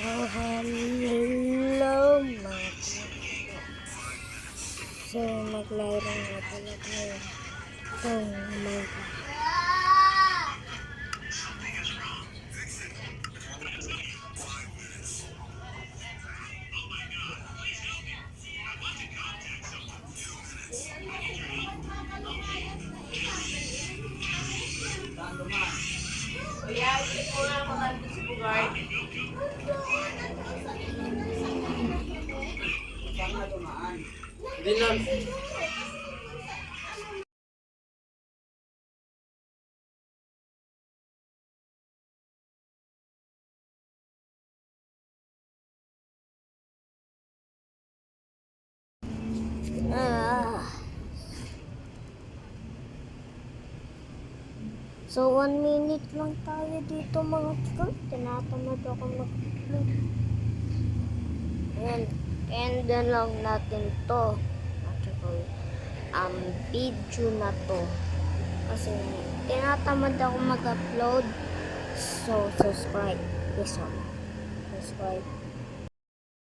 Oh, hello mga so maglaro nga pala tayo oh my god. So 1 minute lang tayo dito mga chikot. Tinatamad ako mag-upload. And lang natin to. Video na to. Kasi tinatamad ako mag-upload. So subscribe. Please subscribe.